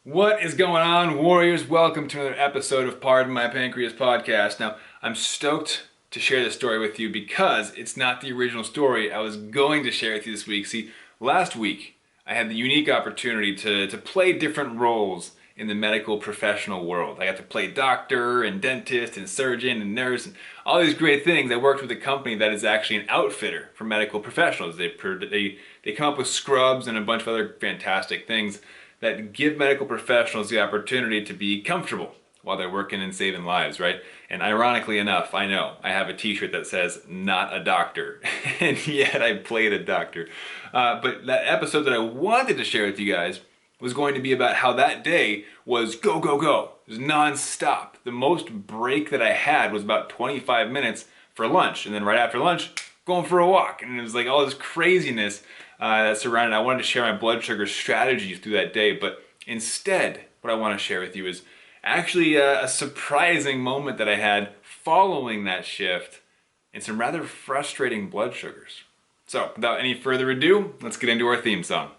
What is going on, Warriors? Welcome to another episode of Pardon My Pancreas podcast. Now, I'm stoked to share this story with you because it's not the original story I was going to share with you this week. See, last week I had the unique opportunity to play different roles in the medical professional world. I got to play doctor and dentist and surgeon and nurse and all these great things. I worked with a company that is actually an outfitter for medical professionals. They come up with scrubs and a bunch of other fantastic things that give medical professionals the opportunity to be comfortable while they're working and saving lives, right? And ironically enough, I know, I have a t-shirt that says, not a doctor, and yet I played a doctor. But that episode that I wanted to share with you guys was going to be about how that day was go, go, go. It was non-stop. The most break that I had was about 25 minutes for lunch, and then right after lunch, going for a walk. And it was like all this craziness that surrounded. I wanted to share my blood sugar strategies through that day, but instead, what I want to share with you is actually a surprising moment that I had following that shift and some rather frustrating blood sugars. So, without any further ado, let's get into our theme song.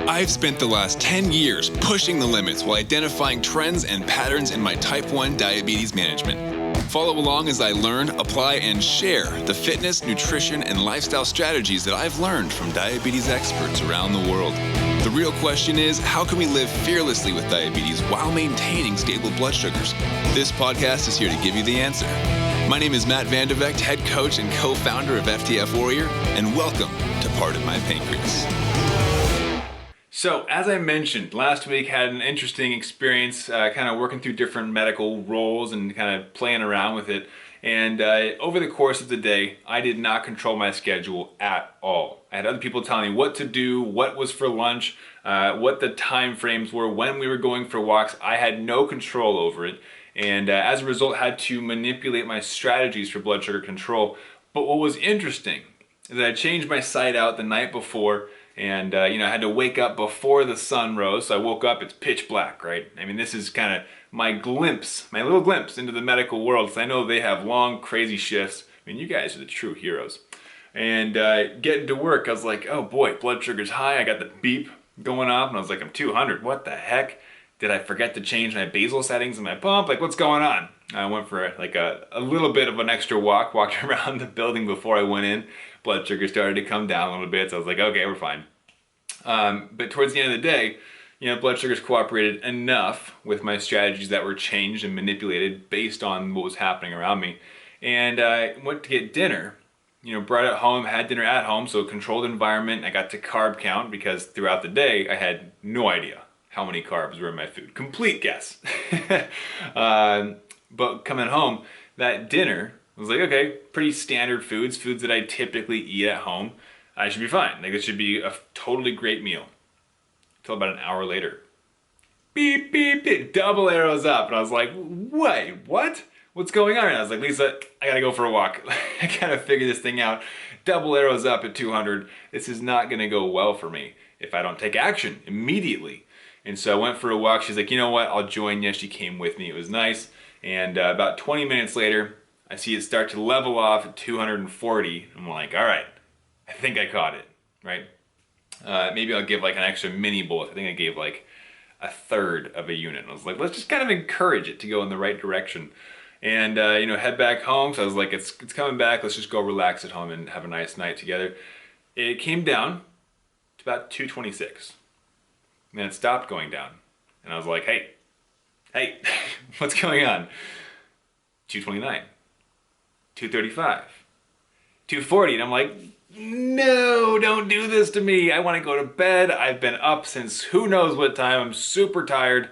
I've spent the last 10 years pushing the limits while identifying trends and patterns in my type 1 diabetes management. Follow along as I learn, apply, and share the fitness, nutrition, and lifestyle strategies that I've learned from diabetes experts around the world. The real question is, how can we live fearlessly with diabetes while maintaining stable blood sugars? This podcast is here to give you the answer. My name is Matt Vandevecht, head coach and co-founder of FTF Warrior, and welcome to Pardon My Pancreas. So, as I mentioned, last week had an interesting experience kind of working through different medical roles and kind of playing around with it. And over the course of the day, I did not control my schedule at all. I had other people telling me what to do, what was for lunch, what the time frames were, when we were going for walks. I had no control over it. And as a result, had to manipulate my strategies for blood sugar control. But what was interesting is that I changed my site out the night before. And, I had to wake up before the sun rose. So I woke up, it's pitch black, right? I mean, this is kind of my little glimpse into the medical world. Because I know they have long, crazy shifts. I mean, you guys are the true heroes. And getting to work, I was like, oh boy, blood sugar's high. I got the beep going off. And I was like, I'm 200. What the heck? Did I forget to change my basal settings in my pump? Like, what's going on? I went for a little bit of an extra walk, walked around the building before I went in. Blood sugar started to come down a little bit, so I was like, okay, we're fine. But towards the end of the day, blood sugars cooperated enough with my strategies that were changed and manipulated based on what was happening around me. And I went to get dinner, brought it home, had dinner at home, so a controlled environment. I got to carb count because throughout the day, I had no idea how many carbs were in my food. Complete guess. But coming home, that dinner, I was like, okay, pretty standard foods that I typically eat at home. I should be fine. Like, this should be a totally great meal. Until about an hour later. Beep, beep, beep, double arrows up. And I was like, wait, what? What's going on? And I was like, Lisa, I gotta go for a walk. I gotta figure this thing out. Double arrows up at 200. This is not gonna go well for me if I don't take action immediately. And so I went for a walk. She's like, you know what? I'll join you. She came with me. It was nice. And about 20 minutes later, I see it start to level off at 240. I'm like, all right, I think I caught it, right? Maybe I'll give like an extra mini bolus. I think I gave like a third of a unit. And I was like, let's just kind of encourage it to go in the right direction. And, head back home. So I was like, it's coming back. Let's just go relax at home and have a nice night together. It came down to about 226. And then it stopped going down. And I was like, hey, what's going on? 229. 235, 240, and I'm like, no, don't do this to me. I want to go to bed. I've been up since who knows what time. I'm super tired.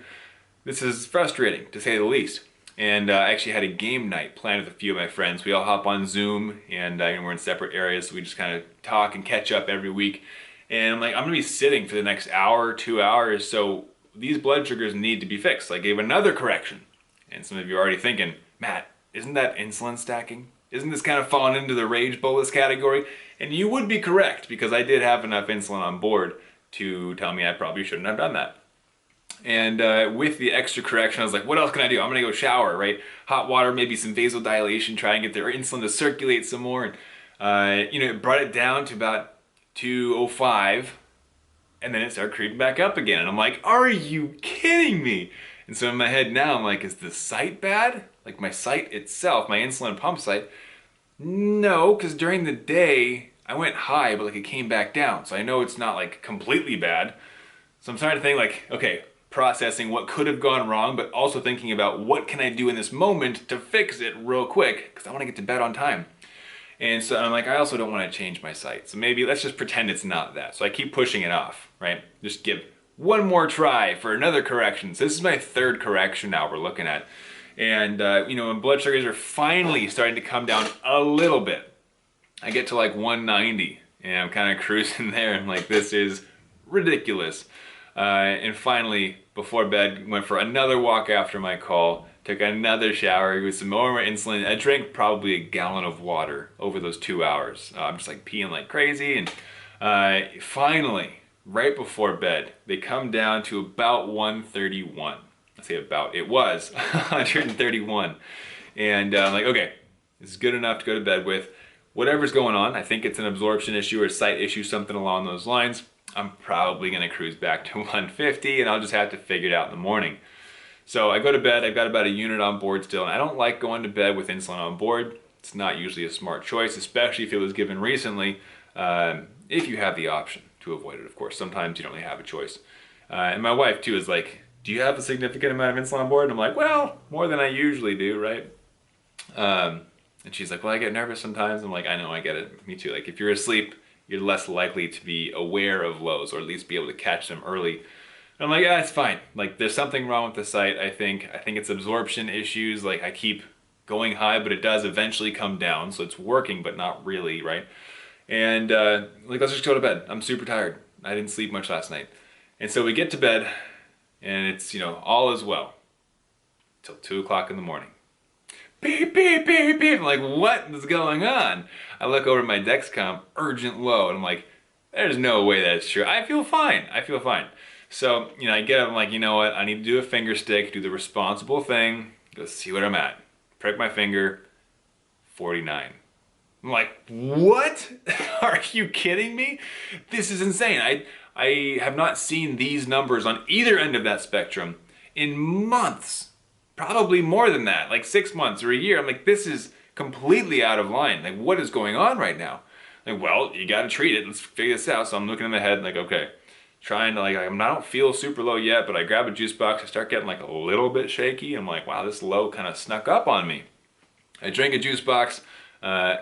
This is frustrating, to say the least. And I actually had a game night planned with a few of my friends. We all hop on Zoom, and we're in separate areas, so we just kind of talk and catch up every week. And I'm like, I'm going to be sitting for the next hour, 2 hours, so these blood sugars need to be fixed. So I gave another correction. And some of you are already thinking, Matt, isn't that insulin stacking? Isn't this kind of falling into the rage bolus category? And you would be correct, because I did have enough insulin on board to tell me I probably shouldn't have done that. And with the extra correction, I was like, what else can I do? I'm gonna go shower, right? Hot water, maybe some vasodilation, try and get their insulin to circulate some more. And it brought it down to about 205. and then it started creeping back up again. And I'm like, are you kidding me? And so in my head now, I'm like, is the site bad? Like my site itself, my insulin pump site? No, because during the day, I went high, but like it came back down. So I know it's not like completely bad. So I'm starting to think like, okay, processing what could have gone wrong, but also thinking about what can I do in this moment to fix it real quick, because I want to get to bed on time. And so I'm like, I also don't want to change my site. So maybe let's just pretend it's not that. So I keep pushing it off, right? Just give one more try for another correction. So this is my third correction now we're looking at. And, you know, when blood sugars are finally starting to come down a little bit, I get to like 190 and I'm kind of cruising there. I'm like, this is ridiculous. And finally, before bed, went for another walk after my call, took another shower with some more insulin. I drank probably a gallon of water over those 2 hours. I'm just like peeing like crazy. And finally, right before bed, they come down to about 131. I say about, it was 131. And I'm like, okay, this is good enough to go to bed with. Whatever's going on, I think it's an absorption issue or a site issue, something along those lines. I'm probably gonna cruise back to 150 and I'll just have to figure it out in the morning. So I go to bed, I've got about a unit on board still, and I don't like going to bed with insulin on board. It's not usually a smart choice, especially if it was given recently, if you have the option to avoid it, of course. Sometimes you don't really have a choice. And my wife too is like, do you have a significant amount of insulin on board? And I'm like, well, more than I usually do, right? And she's like, well, I get nervous sometimes. I'm like, I know, I get it. Me too. Like if you're asleep, you're less likely to be aware of lows or at least be able to catch them early. And I'm like, yeah, it's fine. Like there's something wrong with the site. I think it's absorption issues. Like I keep going high, but it does eventually come down. So it's working, but not really, right? And like, let's just go to bed. I'm super tired. I didn't sleep much last night. And so we get to bed and it's, you know, all is well till 2 o'clock in the morning. Beep, beep, beep, beep. I'm like, what is going on? I look over at my Dexcom, urgent low, and I'm like, there's no way that's true. I feel fine. I feel fine. So, you know, I get up, I'm like, you know what? I need to do a finger stick, do the responsible thing, go see what I'm at. Prick my finger, 49. I'm like, what? Are you kidding me? This is insane. I have not seen these numbers on either end of that spectrum in months. Probably more than that, like 6 months or a year. I'm like, this is completely out of line. Like, what is going on right now? Like, well, you gotta treat it. Let's figure this out. So I'm looking in my head like, okay, trying to like, I don't feel super low yet, but I grab a juice box. I start getting like a little bit shaky. I'm like, wow, this low kind of snuck up on me. I drank a juice box,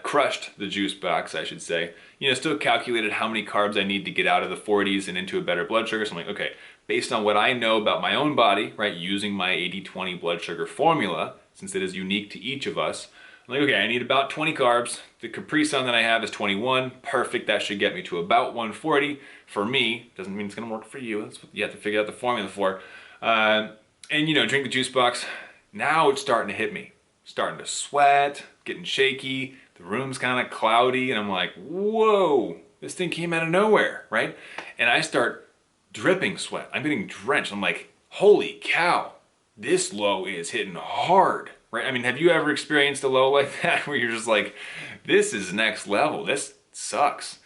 crushed the juice box, I should say. You know, still calculated how many carbs I need to get out of the 40s and into a better blood sugar. So I'm like, okay, based on what I know about my own body, right, using my 80-20 blood sugar formula, since it is unique to each of us, I'm like, okay, I need about 20 carbs. The Capri Sun that I have is 21. Perfect, that should get me to about 140. For me, doesn't mean it's gonna work for you. That's what you have to figure out the formula for. And you know, drink the juice box. Now it's starting to hit me. Starting to sweat, getting shaky. The room's kind of cloudy, and I'm like, whoa, this thing came out of nowhere, right? And I start dripping sweat. I'm getting drenched. I'm like, holy cow, this low is hitting hard, right? I mean, have you ever experienced a low like that where you're just like, this is next level, this sucks.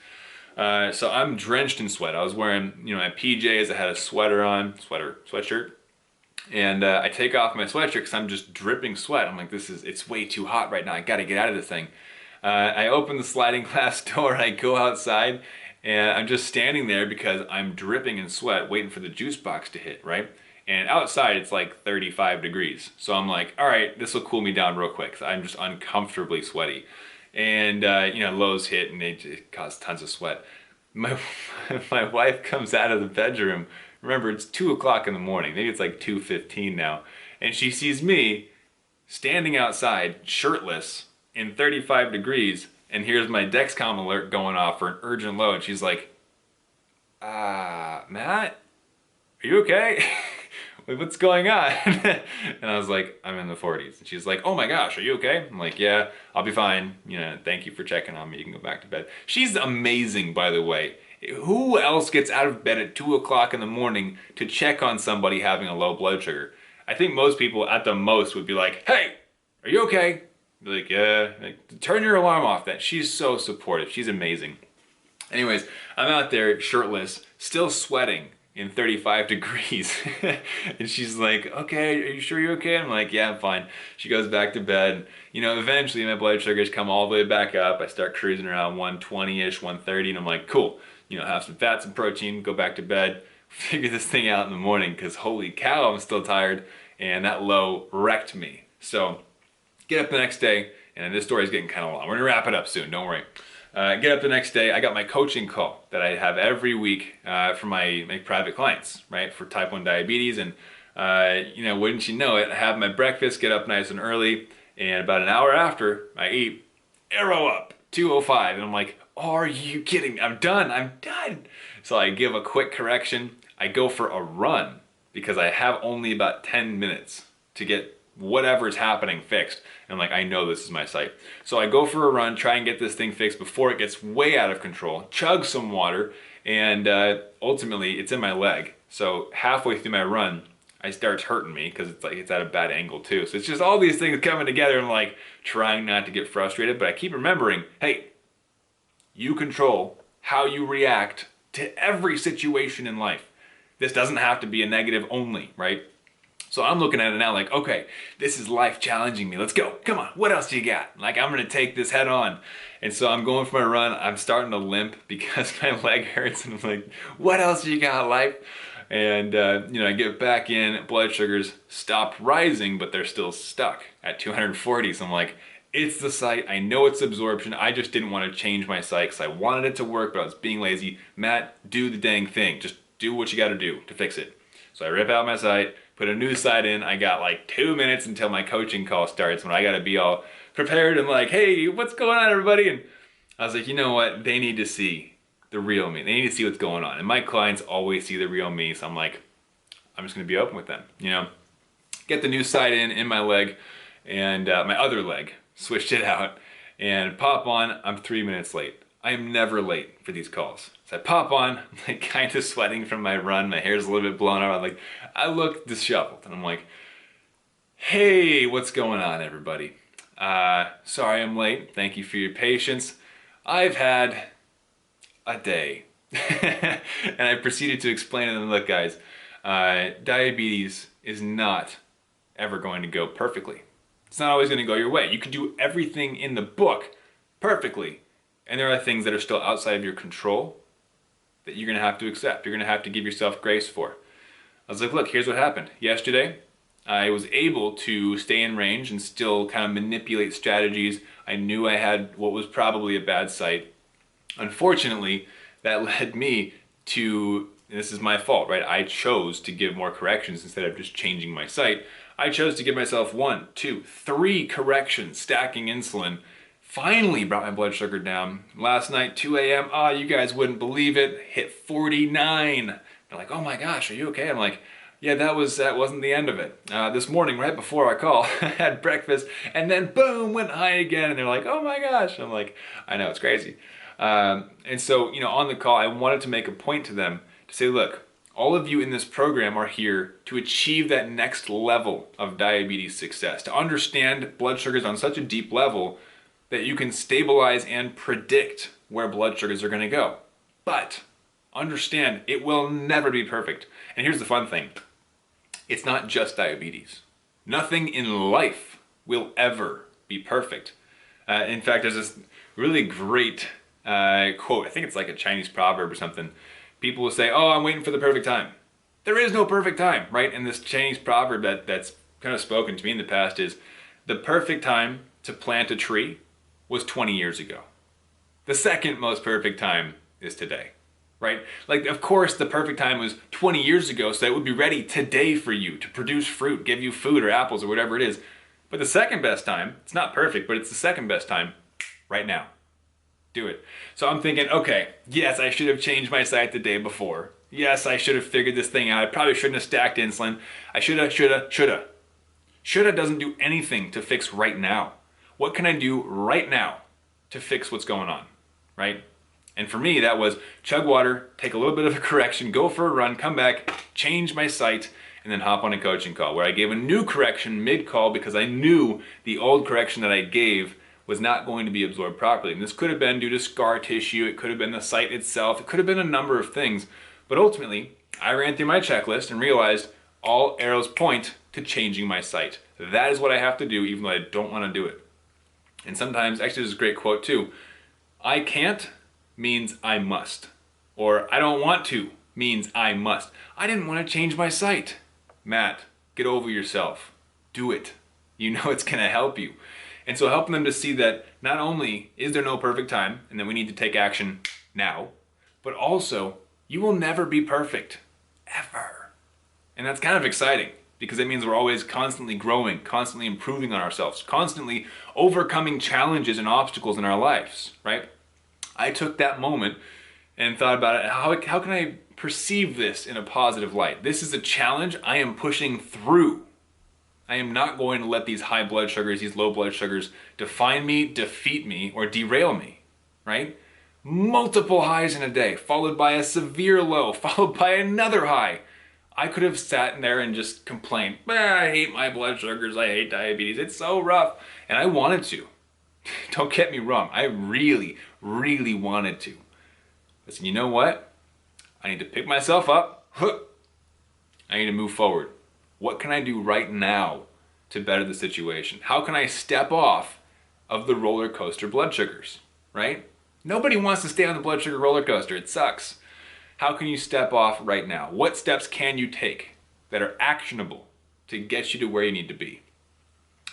So I'm drenched in sweat. I was wearing, you know, my PJs, I had a sweater on, sweatshirt. And I take off my sweatshirt because I'm just dripping sweat. I'm like, it's way too hot right now. I gotta get out of this thing. I open the sliding glass door and I go outside and I'm just standing there because I'm dripping in sweat waiting for the juice box to hit, right? And outside it's like 35 degrees. So I'm like, all right, this will cool me down real quick. I'm just uncomfortably sweaty. And you know, lows hit and it caused tons of sweat. My wife comes out of the bedroom. Remember, it's 2 o'clock in the morning. Maybe it's like 2:15 now. And she sees me standing outside, shirtless, in 35 degrees, and here's my Dexcom alert going off for an urgent low. And she's like, Matt, are you okay? What's going on? And I was like, I'm in the 40s. And she's like, oh my gosh, are you okay? I'm like, yeah, I'll be fine. You know, thank you for checking on me. You can go back to bed. She's amazing, by the way. Who else gets out of bed at 2 o'clock in the morning to check on somebody having a low blood sugar? I think most people at the most would be like, hey, are you okay? Be like, yeah, like, turn your alarm off then. She's so supportive. She's amazing. Anyways, I'm out there shirtless, still sweating in 35 degrees. And she's like, okay, are you sure you're okay? I'm like, yeah, I'm fine. She goes back to bed. You know, eventually my blood sugars come all the way back up. I start cruising around 120-ish, 130, and I'm like, cool. You know, have some fats and protein, go back to bed, figure this thing out in the morning, because holy cow, I'm still tired, and that low wrecked me. So, get up the next day, and this story is getting kind of long. We're gonna wrap it up soon, don't worry. Get up the next day, I got my coaching call that I have every week for my private clients, right, for type 1 diabetes. And, you know, wouldn't you know it, I have my breakfast, get up nice and early, and about an hour after I eat, arrow up, 205. And I'm like, are you kidding? I'm done. So I give a quick correction. I go for a run because I have only about 10 minutes to get whatever's happening fixed. And I'm like, I know this is my site. So I go for a run, try and get this thing fixed before it gets way out of control, chug some water, and ultimately it's in my leg. So halfway through my run, it starts hurting me because it's at a bad angle too. So it's just all these things coming together, and like trying not to get frustrated, but I keep remembering, hey, you control how you react to every situation in life. This doesn't have to be a negative only, right? So I'm looking at it now like, okay, this is life challenging me. Let's go. Come on. What else do you got? Like, I'm going to take this head on. And so I'm going for my run. I'm starting to limp because my leg hurts. And I'm like, what else do you got, life? And, you know, I get back in. Blood sugars stop rising, but they're still stuck at 240. So I'm like, it's the site. I know it's absorption. I just didn't want to change my site because I wanted it to work, but I was being lazy. Matt, do the dang thing. Just do what you got to do to fix it. So I rip out my site, put a new site in. I got like 2 minutes until my coaching call starts when I got to be all prepared and like, hey, what's going on, everybody? And I was like, you know what? They need to see the real me. They need to see what's going on. And my clients always see the real me. So I'm like, I'm just going to be open with them, you know? Get the new site in my leg, and my other leg, switched it out, and pop on. I'm 3 minutes late. I am never late for these calls. So I pop on, I'm like kind of sweating from my run. My hair's a little bit blown out. Like, I look disheveled, and I'm like, hey, what's going on, everybody? Sorry I'm late. Thank you for your patience. I've had a day. And I proceeded to explain to them, look guys, diabetes is not ever going to go perfectly. It's not always going to go your way. You can do everything in the book perfectly, and there are things that are still outside of your control that you're going to have to accept. You're going to have to give yourself grace for. I was like, look, here's what happened. Yesterday, I was able to stay in range and still kind of manipulate strategies. I knew I had what was probably a bad site. Unfortunately, that led me to, and this is my fault, right? I chose to give more corrections instead of just changing my site. I chose to give myself 1, 2, 3 corrections, stacking insulin. Finally brought my blood sugar down. Last night, 2 a.m., oh, you guys wouldn't believe it, hit 49. They're like, oh my gosh, are you okay? I'm like, yeah, that wasn't the end of it. This morning, right before our call, I had breakfast, and then boom, went high again. And they're like, oh my gosh. I'm like, I know, it's crazy. And so, you know, on the call, I wanted to make a point to them to say, look, all of you in this program are here to achieve that next level of diabetes success, to understand blood sugars on such a deep level that you can stabilize and predict where blood sugars are going to go. But understand, it will never be perfect. And here's the fun thing. It's not just diabetes. Nothing in life will ever be perfect. In fact, there's this really great quote. I think it's like a Chinese proverb or something. People will say, oh, I'm waiting for the perfect time. There is no perfect time, right? And this Chinese proverb that's kind of spoken to me in the past is, the perfect time to plant a tree was 20 years ago. The second most perfect time is today, right? Like, of course, the perfect time was 20 years ago, so it would be ready today for you to produce fruit, give you food or apples or whatever it is. But the second best time, it's not perfect, but it's the second best time right now. Do it. So I'm thinking, okay, yes, I should have changed my site the day before. Yes, I should have figured this thing out. I probably shouldn't have stacked insulin. I shoulda. Shoulda doesn't do anything to fix right now. What can I do right now to fix what's going on, right? And for me, that was chug water, take a little bit of a correction, go for a run, come back, change my site, and then hop on a coaching call where I gave a new correction mid-call because I knew the old correction that I gave was not going to be absorbed properly. And this could have been due to scar tissue, it could have been the site itself, it could have been a number of things. But ultimately, I ran through my checklist and realized all arrows point to changing my site. That is what I have to do, even though I don't want to do it. And sometimes, actually, there's a great quote too. I can't means I must. Or I don't want to means I must. I didn't want to change my site. Matt, get over yourself. Do it. You know it's going to help you. And so helping them to see that not only is there no perfect time and that we need to take action now, but also you will never be perfect. Ever. And that's kind of exciting because it means we're always constantly growing, constantly improving on ourselves, constantly overcoming challenges and obstacles in our lives, right? I took that moment and thought about it. How can I perceive this in a positive light? This is a challenge I am pushing through. I am not going to let these high blood sugars, these low blood sugars define me, defeat me, or derail me, right? Multiple highs in a day, followed by a severe low, followed by another high. I could have sat in there and just complained, I hate my blood sugars, I hate diabetes, it's so rough. And I wanted to. Don't get me wrong, I really, really wanted to. Listen, you know what? I need to pick myself up. I need to move forward. What can I do right now to better the situation? How can I step off of the roller coaster blood sugars, right? Nobody wants to stay on the blood sugar roller coaster. It sucks. How can you step off right now? What steps can you take that are actionable to get you to where you need to be?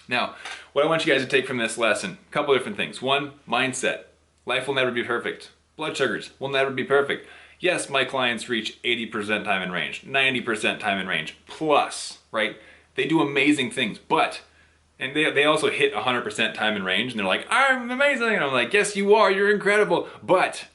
Now, what I want you guys to take from this lesson, a couple different things. One, mindset. Life will never be perfect. Blood sugars will never be perfect. Yes, my clients reach 80% time in range, 90% time in range, plus, right? They do amazing things, but, and they also hit 100% time in range, and they're like, I'm amazing, and I'm like, yes, you are, you're incredible, but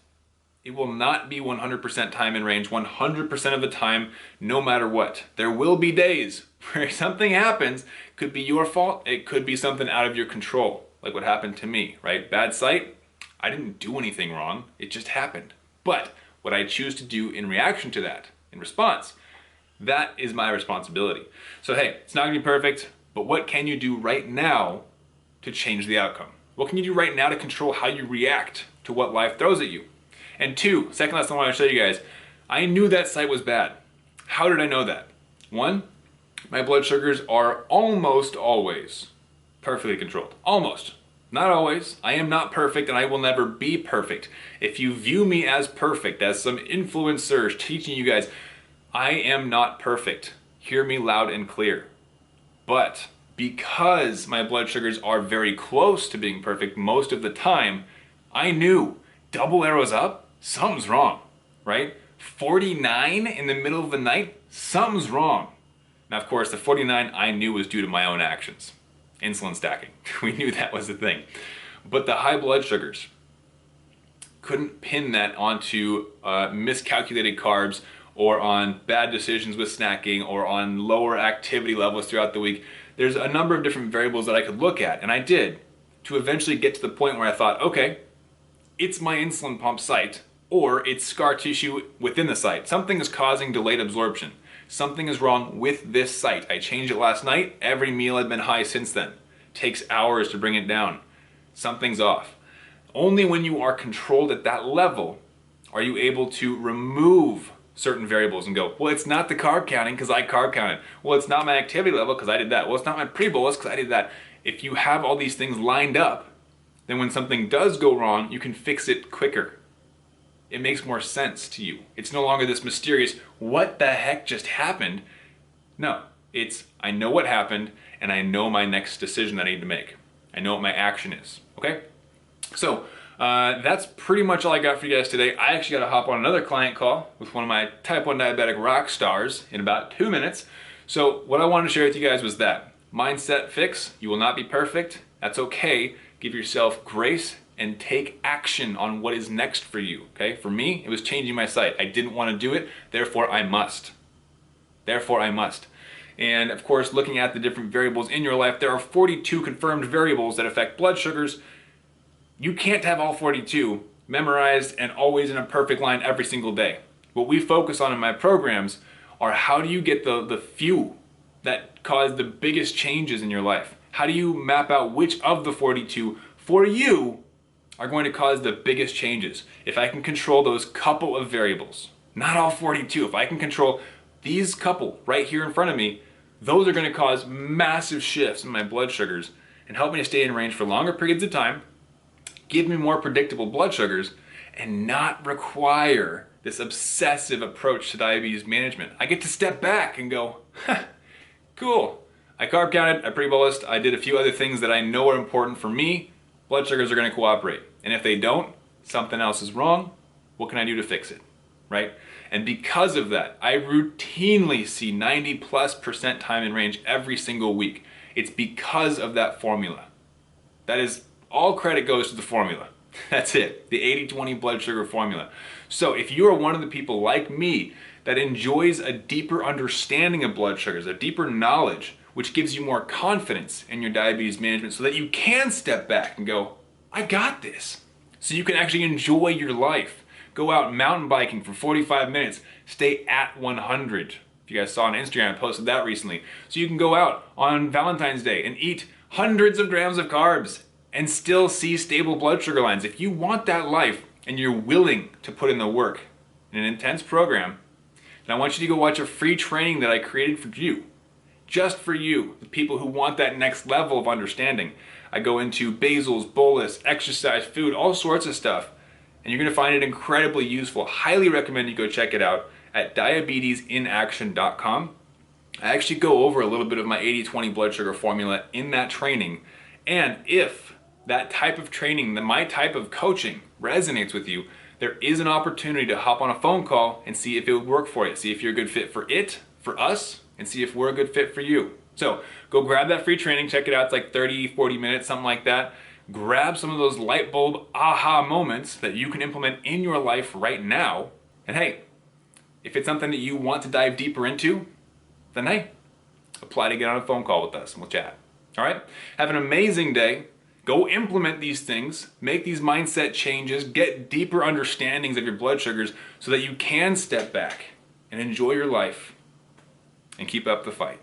it will not be 100% time in range 100% of the time, no matter what. There will be days where something happens, could be your fault, it could be something out of your control, like what happened to me, right? Bad sight, I didn't do anything wrong, it just happened. But what I choose to do in reaction to that, in response, that is my responsibility. So hey, it's not gonna be perfect, but what can you do right now to change the outcome? What can you do right now to control how you react to what life throws at you? And two, second lesson I want to show you guys, I knew that site was bad. How did I know that? One, my blood sugars are almost always perfectly controlled. Almost. Not always. I am not perfect and I will never be perfect. If you view me as perfect, as some influencer teaching you guys, I am not perfect. Hear me loud and clear. But because my blood sugars are very close to being perfect most of the time, I knew double arrows up, something's wrong, right? 49 in the middle of the night, something's wrong. Now, of course, the 49 I knew was due to my own actions. Insulin stacking. We knew that was the thing. But the high blood sugars, couldn't pin that onto miscalculated carbs or on bad decisions with snacking or on lower activity levels throughout the week. There's a number of different variables that I could look at, and I did, to eventually get to the point where I thought, okay, it's my insulin pump site or it's scar tissue within the site. Something is causing delayed absorption. Something is wrong with this site. I changed it last night. Every meal had been high since then. Takes hours to bring it down. Something's off. Only when you are controlled at that level are you able to remove certain variables and go, well, it's not the carb counting because I carb counted. Well, it's not my activity level because I did that. Well, it's not my pre-bolus because I did that. If you have all these things lined up, then when something does go wrong, you can fix it quicker. It makes more sense to you. It's no longer this mysterious, what the heck just happened? No, it's, I know what happened and I know my next decision that I need to make. I know what my action is, okay? So that's pretty much all I got for you guys today. I actually got to hop on another client call with one of my type 1 diabetic rock stars in about 2 minutes. So what I wanted to share with you guys was that mindset fix. You will not be perfect. That's okay. Give yourself grace and take action on what is next for you, okay? For me, it was changing my site. I didn't want to do it, therefore I must. Therefore I must. And of course, looking at the different variables in your life, there are 42 confirmed variables that affect blood sugars. You can't have all 42 memorized and always in a perfect line every single day. What we focus on in my programs are how do you get the few that cause the biggest changes in your life? How do you map out which of the 42 for you are going to cause the biggest changes. If I can control those couple of variables, not all 42, if I can control these couple right here in front of me, those are going to cause massive shifts in my blood sugars and help me to stay in range for longer periods of time, give me more predictable blood sugars, and not require this obsessive approach to diabetes management. I get to step back and go, cool. I carb counted, I pre-bolused, I did a few other things that I know are important for me. Blood sugars are going to cooperate. And if they don't, something else is wrong. What can I do to fix it, right? And because of that, I routinely see 90+% time in range every single week. It's because of that formula. That is, all credit goes to the formula. That's it, the 80-20 blood sugar formula. So if you are one of the people like me that enjoys a deeper understanding of blood sugars, a deeper knowledge, which gives you more confidence in your diabetes management so that you can step back and go, I got this. So you can actually enjoy your life. Go out mountain biking for 45 minutes, stay at 100. If you guys saw on Instagram, I posted that recently. So you can go out on Valentine's Day and eat hundreds of grams of carbs and still see stable blood sugar lines. If you want that life and you're willing to put in the work in an intense program, then I want you to go watch a free training that I created for you. Just for you, the people who want that next level of understanding. I go into basals, bolus, exercise, food, all sorts of stuff. And you're gonna find it incredibly useful. Highly recommend you go check it out at diabetesinaction.com. I actually go over a little bit of my 80-20 blood sugar formula in that training. And if that type of training, my type of coaching resonates with you, there is an opportunity to hop on a phone call and see if it would work for you. See if you're a good fit for it, for us, and see if we're a good fit for you. So go grab that free training, check it out. It's like 30, 40 minutes, something like that. Grab some of those light bulb aha moments that you can implement in your life right now. And hey, if it's something that you want to dive deeper into, then hey, apply to get on a phone call with us and we'll chat. All right? Have an amazing day. Go implement these things, make these mindset changes, get deeper understandings of your blood sugars so that you can step back and enjoy your life and keep up the fight.